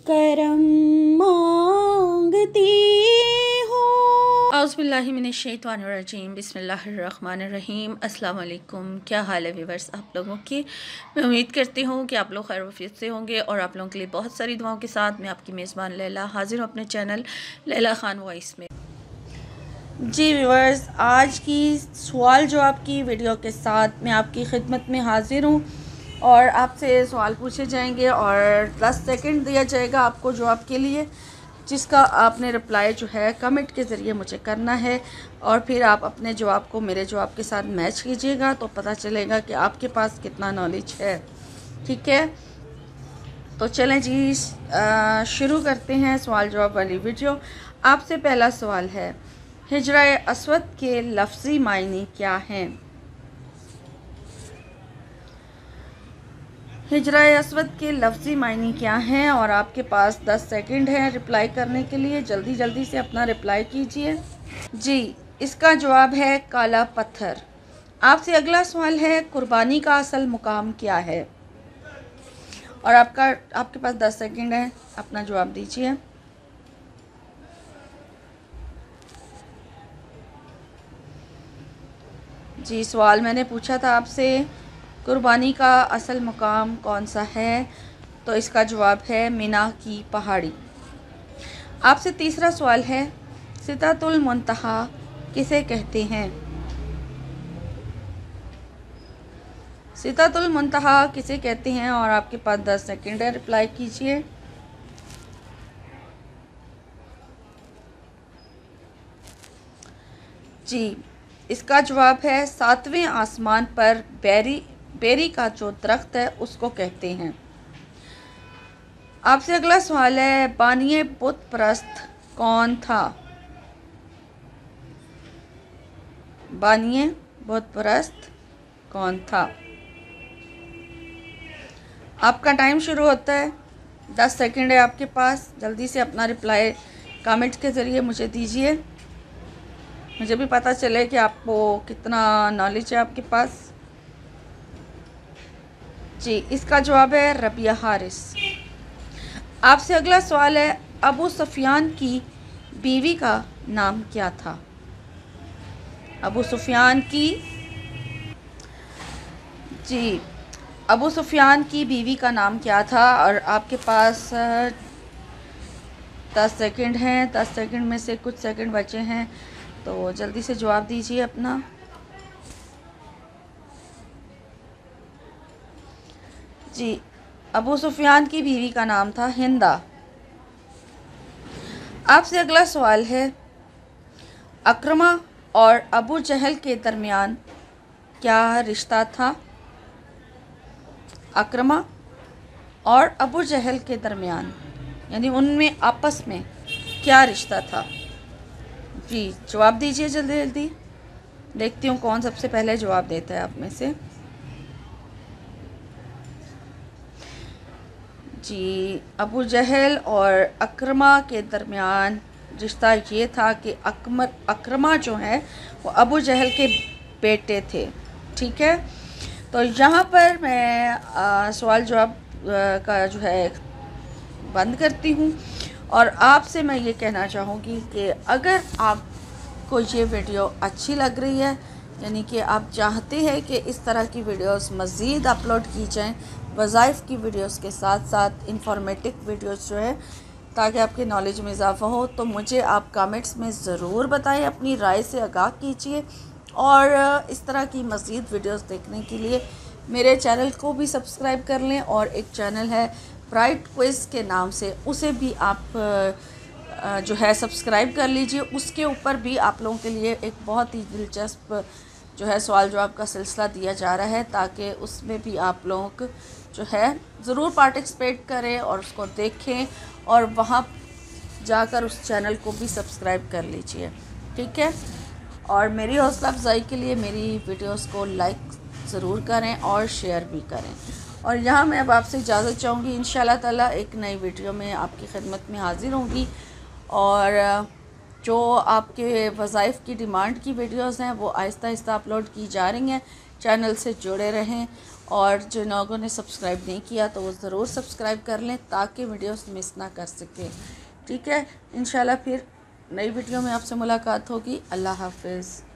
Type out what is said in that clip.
करम मांगती हूँ। औज़ुबिल्लाहिमिनश्शैतानिर्रजीम बिस्मिल्लाहिर्रहमानिर्रहीम। अस्सलाम वालेकुम। क्या हाल है व्यूअर्स आप लोगों की। मैं उम्मीद करती हूँ कि आप लोग खैर वफियत से होंगे और आप लोगों के लिए बहुत सारी दुआओं के साथ मैं आपकी मेज़बान लैला हाज़िर हूँ अपने चैनल लैला ख़ान वॉइस में। जी व्यूअर्स, आज की सवाल जवाब की वीडियो के साथ मैं आपकी खिदमत में हाज़िर हूँ और आपसे सवाल पूछे जाएंगे और 10 सेकंड दिया जाएगा आपको जवाब के लिए, जिसका आपने रिप्लाई जो है कमेंट के ज़रिए मुझे करना है और फिर आप अपने जवाब को मेरे जवाब के साथ मैच कीजिएगा तो पता चलेगा कि आपके पास कितना नॉलेज है। ठीक है, तो चलें जी शुरू करते हैं सवाल जवाब वाली वीडियो। आपसे पहला सवाल है, हिजरा अस्वद के लफ्ज़ी मायने क्या हैं? हिजरा अस्वद के लफ्ज़ी मायने क्या हैं? और आपके पास 10 सेकंड हैं रिप्लाई करने के लिए। जल्दी जल्दी से अपना रिप्लाई कीजिए। जी, इसका जवाब है काला पत्थर। आपसे अगला सवाल है, कुर्बानी का असल मुकाम क्या है? और आपके पास 10 सेकंड है, अपना जवाब दीजिए। जी, सवाल मैंने पूछा था आपसे, कुर्बानी का असल मुकाम कौन सा है? तो इसका जवाब है मिना की पहाड़ी। आपसे तीसरा सवाल है, सिदरतुल मुंतहा किसे कहते हैं? सिदरतुल मुंतहा किसे कहते हैं? और आपके पास 10 सेकंड है, रिप्लाई कीजिए। जी, इसका जवाब है सातवें आसमान पर बेरी का जो दरख्त है उसको कहते हैं। आपसे अगला सवाल है, बानिए बुत परस्त कौन था? बानिए बुत परस्त कौन था? आपका टाइम शुरू होता है, 10 सेकंड है आपके पास। जल्दी से अपना रिप्लाई कमेंट के ज़रिए मुझे दीजिए, मुझे भी पता चले कि आपको कितना नॉलेज है आपके पास। जी, इसका जवाब है रबिया हारिस। आपसे अगला सवाल है, अबू सुफियान की बीवी का नाम क्या था? अबू सुफियान की जी अबू सुफियान की बीवी का नाम क्या था? और आपके पास 10 सेकंड हैं। 10 सेकंड में से कुछ सेकंड बचे हैं, तो जल्दी से जवाब दीजिए अपना। जी, अबू सुफियान की बीवी का नाम था हिंदा। आपसे अगला सवाल है, अक्रमा और अबू जहल के दरमियान क्या रिश्ता था? अक्रमा और अबू जहल के दरमियान यानी उनमें आपस में क्या रिश्ता था? जी, जवाब दीजिए जल्दी जल्दी। देखती हूँ कौन सबसे पहले जवाब देता है आप में से। जी, अबू जहल और अक्रमा के दरमियान रिश्ता ये था कि अक्रमा जो है वो अबू जहल के बेटे थे। ठीक है, तो यहाँ पर मैं सवाल जवाब का जो है बंद करती हूँ और आपसे मैं ये कहना चाहूँगी कि अगर आपको ये वीडियो अच्छी लग रही है, यानी कि आप चाहते हैं कि इस तरह की वीडियोस मज़ीद अपलोड की जाएं, वज़ाइफ की वीडियोस के साथ साथ इंफॉर्मेटिव वीडियोस जो है, ताकि आपके नॉलेज में इजाफ़ा हो, तो मुझे आप कमेंट्स में ज़रूर बताएं, अपनी राय से आगाह कीजिए। और इस तरह की मज़ीद वीडियोस देखने के लिए मेरे चैनल को भी सब्सक्राइब कर लें और एक चैनल है ब्राइट क्विज़ के नाम से, उसे भी आप जो है सब्सक्राइब कर लीजिए। उसके ऊपर भी आप लोगों के लिए एक बहुत ही दिलचस्प जो है सवाल जवाब का सिलसिला दिया जा रहा है, ताकि उसमें भी आप लोग जो है ज़रूर पार्टिसिपेट करें और उसको देखें और वहाँ जाकर उस चैनल को भी सब्सक्राइब कर लीजिए। ठीक है, और मेरी हौसला अफजाई के लिए मेरी वीडियोस को लाइक ज़रूर करें और शेयर भी करें। और यहाँ मैं अब आपसे इजाज़त चाहूँगी। इंशाल्लाह ताला एक नई वीडियो में आपकी खिदमत में हाज़िर होंगी और जो आपके वज़ाइफ की डिमांड की वीडियोस हैं वो आहिस्ता आहिस्ता अपलोड की जा रही हैं। चैनल से जुड़े रहें और जिन लोगों ने सब्सक्राइब नहीं किया तो वो ज़रूर सब्सक्राइब कर लें ताकि वीडियोस मिस ना कर सकें। ठीक है, इंशाल्लाह फिर नई वीडियो में आपसे मुलाकात होगी। अल्लाह हाफ़िज़।